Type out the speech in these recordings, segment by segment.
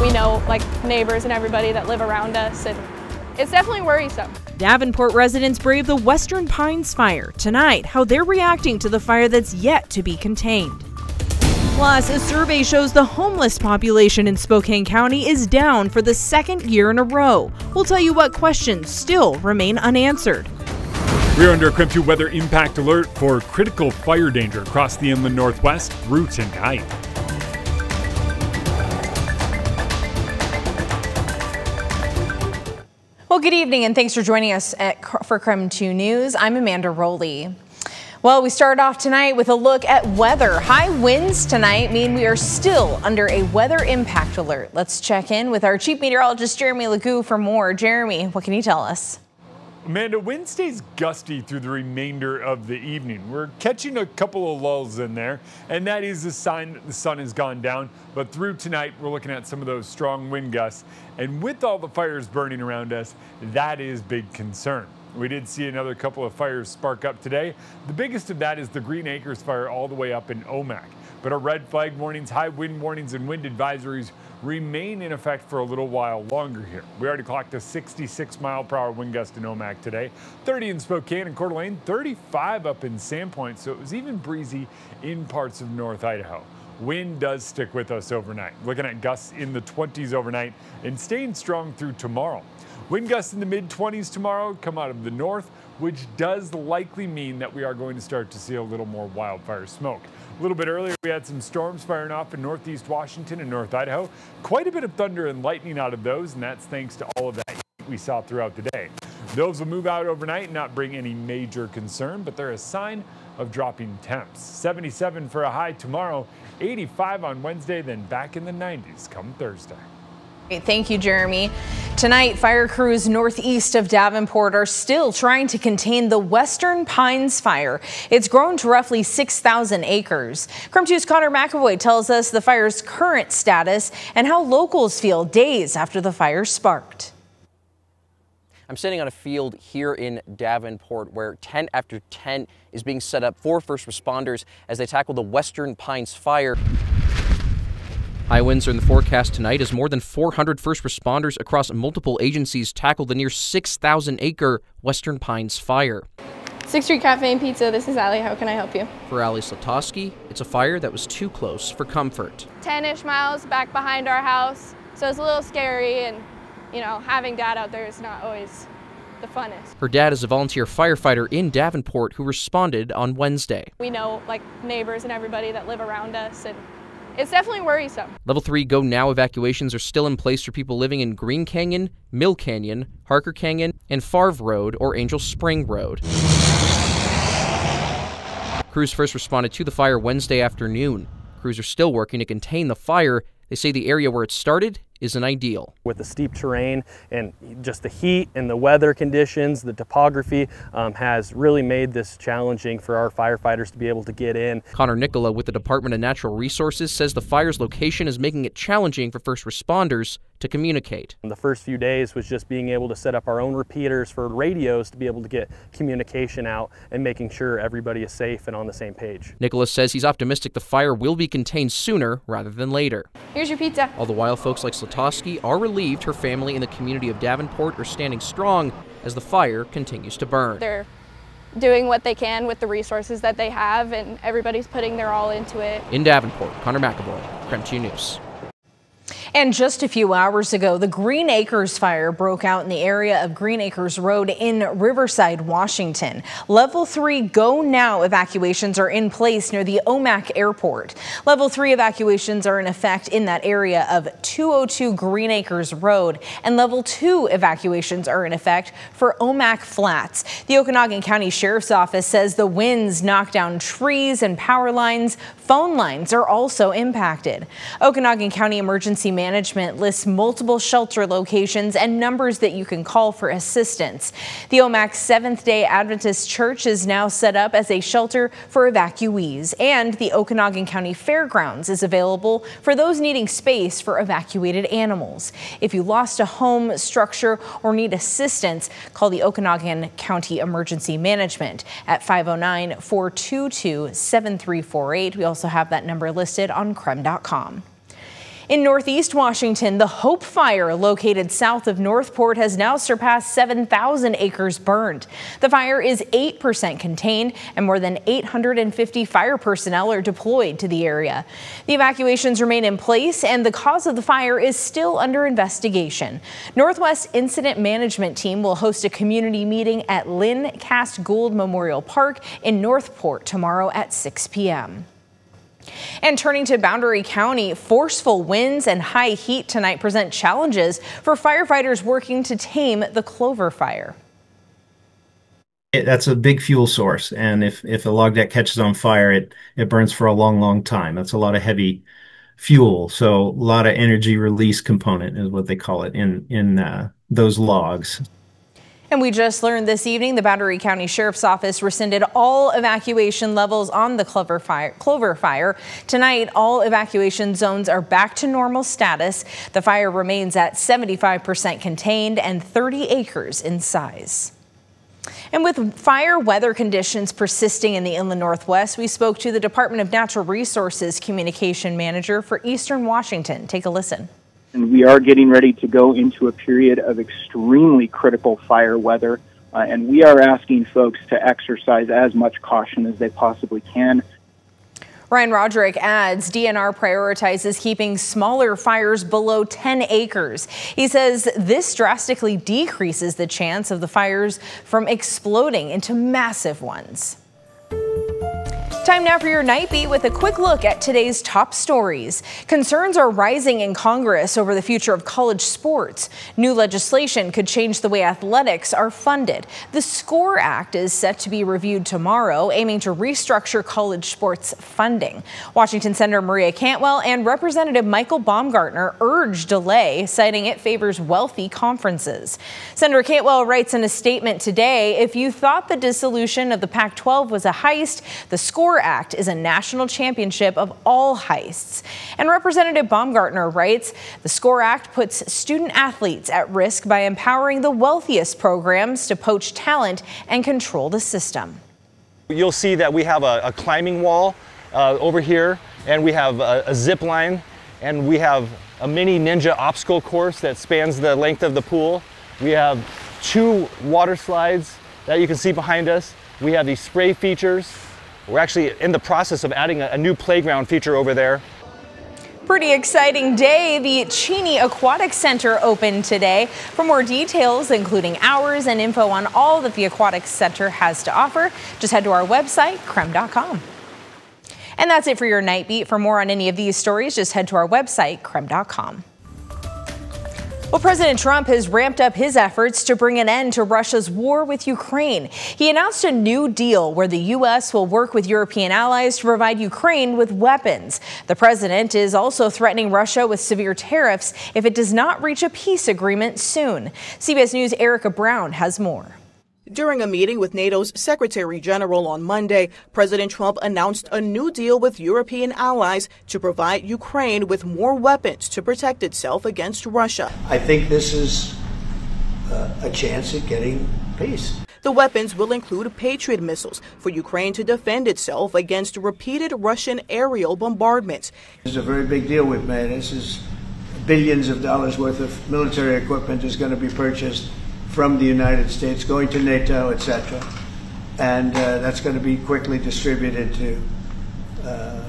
We know like neighbors and everybody that live around us, and it's definitely worrisome. Davenport residents brave the Western Pines fire. Tonight, how they're reacting to the fire that's yet to be contained. Plus, a survey shows the homeless population in Spokane County is down for the second year in a row. We'll tell you what questions still remain unanswered. We're under a KREM 2 weather impact alert for critical fire danger across the inland northwest through tonight. Well, good evening and thanks for joining us for KREM 2 News. I'm Amanda Rowley. Well, we started off tonight with a look at weather. High winds tonight mean we are still under a weather impact alert. Let's check in with our chief meteorologist, Jeremy Legoo, for more. Jeremy, what can you tell us? Amanda, wind stays gusty through the remainder of the evening. We're catching a couple of lulls in there, and that is a sign that the sun has gone down. But through tonight, we're looking at some of those strong wind gusts. And with all the fires burning around us, that is big concern. We did see another couple of fires spark up today. The biggest of that is the Green Acres fire all the way up in Omak. But our red flag warnings, high wind warnings, and wind advisories remain in effect for a little while longer here. We already clocked a 66-mile-per-hour wind gust in Omak today, 30 in Spokane and Coeur d'Alene, 35 up in Sandpoint, so it was even breezy in parts of North Idaho. Wind does stick with us overnight. Looking at gusts in the 20s overnight and staying strong through tomorrow. Wind gusts in the mid-20s tomorrow come out of the north, which does likely mean that we are going to start to see a little more wildfire smoke. A little bit earlier, we had some storms firing off in northeast Washington and North Idaho. Quite a bit of thunder and lightning out of those, and that's thanks to all of that heat we saw throughout the day. Those will move out overnight and not bring any major concern, but they're a sign of dropping temps. 77 for a high tomorrow, 85 on Wednesday, then back in the 90s come Thursday. Thank you, Jeremy. Tonight, fire crews northeast of Davenport are still trying to contain the Western Pines fire. It's grown to roughly 6,000 acres. KREM 2's Connor McAvoy tells us the fire's current status and how locals feel days after the fire sparked. I'm standing on a field here in Davenport where tent after tent is being set up for first responders as they tackle the Western Pines fire. High winds are in the forecast tonight as more than 400 first responders across multiple agencies tackle the near 6,000-acre Western Pines fire. 6th Street Cafe and Pizza, this is Allie. How can I help you? For Allie Slatoski, it's a fire that was too close for comfort. 10-ish miles back behind our house, so it's a little scary, and you know, having dad out there is not always the funnest. Her dad is a volunteer firefighter in Davenport who responded on Wednesday. We know like neighbors and everybody that live around us, and it's definitely worrisome. Level 3 Go Now evacuations are still in place for people living in Green Canyon, Mill Canyon, Harker Canyon, and Favre Road or Angel Spring Road. Crews first responded to the fire Wednesday afternoon. Crews are still working to contain the fire. They say the area where it started isn't ideal. With the steep terrain and just the heat and the weather conditions, the topography has really made this challenging for our firefighters to be able to get in. Connor Nicola with the Department of Natural Resources says the fire's location is making it challenging for first responders to communicate. The first few days was just being able to set up our own repeaters for radios to be able to get communication out and making sure everybody is safe and on the same page. Nicholas says he's optimistic the fire will be contained sooner rather than later. Here's your pizza. All the while, folks like Slatoski are relieved her family in the community of Davenport are standing strong as the fire continues to burn. They're doing what they can with the resources that they have, and everybody's putting their all into it. In Davenport, Connor McAvoy, KREM 2 News. And just a few hours ago, the Green Acres fire broke out in the area of Green Acres Road in Riverside, Washington. Level 3 Go Now evacuations are in place near the Omak Airport. Level 3 evacuations are in effect in that area of 202 Green Acres Road, and Level 2 evacuations are in effect for Omak Flats. The Okanagan County Sheriff's Office says the winds knocked down trees and power lines. Phone lines are also impacted. Okanagan County Emergency Management lists multiple shelter locations and numbers that you can call for assistance. The Omak Seventh-day Adventist Church is now set up as a shelter for evacuees, and the Okanagan County Fairgrounds is available for those needing space for evacuated animals. If you lost a home, structure, or need assistance, call the Okanagan County Emergency Management at 509-422-7348. We also have that number listed on KREM.com. In Northeast Washington, the Hope Fire, located south of Northport, has now surpassed 7,000 acres burned. The fire is 8% contained, and more than 850 fire personnel are deployed to the area. The evacuations remain in place, and the cause of the fire is still under investigation. Northwest Incident Management Team will host a community meeting at Lynn Cass Gould Memorial Park in Northport tomorrow at 6 p.m. And turning to Boundary County, forceful winds and high heat tonight present challenges for firefighters working to tame the clover fire. That's a big fuel source, and if a log deck catches on fire, it burns for a long time. That's a lot of heavy fuel, so a lot of energy release component is what they call it in those logs. And we just learned this evening the Boundary County Sheriff's Office rescinded all evacuation levels on the clover fire. Tonight, all evacuation zones are back to normal status. The fire remains at 75% contained and 30 acres in size. And with fire weather conditions persisting in the inland Northwest, we spoke to the Department of Natural Resources Communication Manager for Eastern Washington. Take a listen. And we are getting ready to go into a period of extremely critical fire weather, and we are asking folks to exercise as much caution as they possibly can. Ryan Roderick adds DNR prioritizes keeping smaller fires below 10 acres. He says this drastically decreases the chance of the fires from exploding into massive ones. Time now for your Night Beat with a quick look at today's top stories. Concerns are rising in Congress over the future of college sports. New legislation could change the way athletics are funded. The SCORE Act is set to be reviewed tomorrow, aiming to restructure college sports funding. Washington Senator Maria Cantwell and Representative Michael Baumgartner urge delay, citing it favors wealthy conferences. Senator Cantwell writes in a statement today, "If you thought the dissolution of the Pac-12 was a heist, the SCORE Act is a national championship of all heists." And Representative Baumgartner writes, "The SCORE Act puts student athletes at risk by empowering the wealthiest programs to poach talent and control the system." You'll see that we have a climbing wall over here, and we have a zip line, and we have a mini ninja obstacle course that spans the length of the pool. We have 2 water slides that you can see behind us. We have these spray features. We're actually in the process of adding a new playground feature over there. Pretty exciting day. The Cheney Aquatic Center opened today. For more details, including hours and info on all that the Aquatic Center has to offer, just head to our website, KREM.com. And that's it for your Night Beat. For more on any of these stories, just head to our website, KREM.com. Well, President Trump has ramped up his efforts to bring an end to Russia's war with Ukraine. He announced a new deal where the U.S. will work with European allies to provide Ukraine with weapons. The president is also threatening Russia with severe tariffs if it does not reach a peace agreement soon. CBS News' Erica Brown has more. During a meeting with NATO's Secretary General on Monday, President Trump announced a new deal with European allies to provide Ukraine with more weapons to protect itself against Russia. I think this is a chance at getting peace. The weapons will include Patriot missiles for Ukraine to defend itself against repeated Russian aerial bombardments. This is a very big deal we've made. This is billions of dollars worth of military equipment is going to be purchased from the United States, going to NATO, etc. And that's going to be quickly distributed to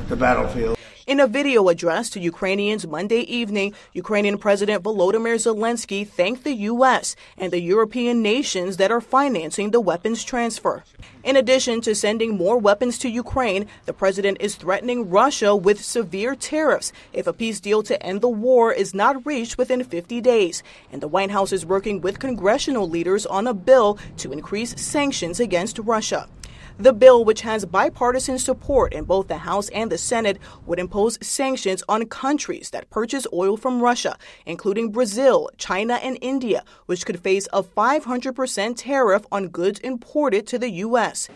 the battlefield. In a video address to Ukrainians Monday evening, Ukrainian President Volodymyr Zelensky thanked the U.S. and the European nations that are financing the weapons transfer. In addition to sending more weapons to Ukraine, the president is threatening Russia with severe tariffs if a peace deal to end the war is not reached within 50 days. And the White House is working with congressional leaders on a bill to increase sanctions against Russia. The bill, which has bipartisan support in both the House and the Senate, would impose sanctions on countries that purchase oil from Russia, including Brazil, China, and India, which could face a 500% tariff on goods imported to the U.S.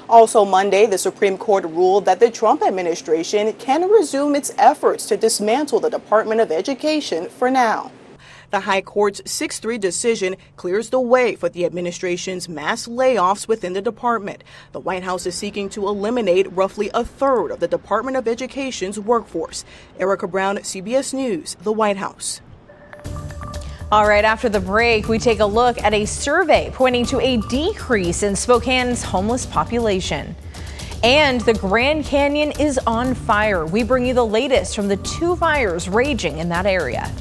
Also Monday, the Supreme Court ruled that the Trump administration can resume its efforts to dismantle the Department of Education for now. The High Court's 6-3 decision clears the way for the administration's mass layoffs within the department. The White House is seeking to eliminate roughly a third of the Department of Education's workforce. Erica Brown, CBS News, the White House. All right, after the break, we take a look at a survey pointing to a decrease in Spokane's homeless population. And the Grand Canyon is on fire. We bring you the latest from the 2 fires raging in that area.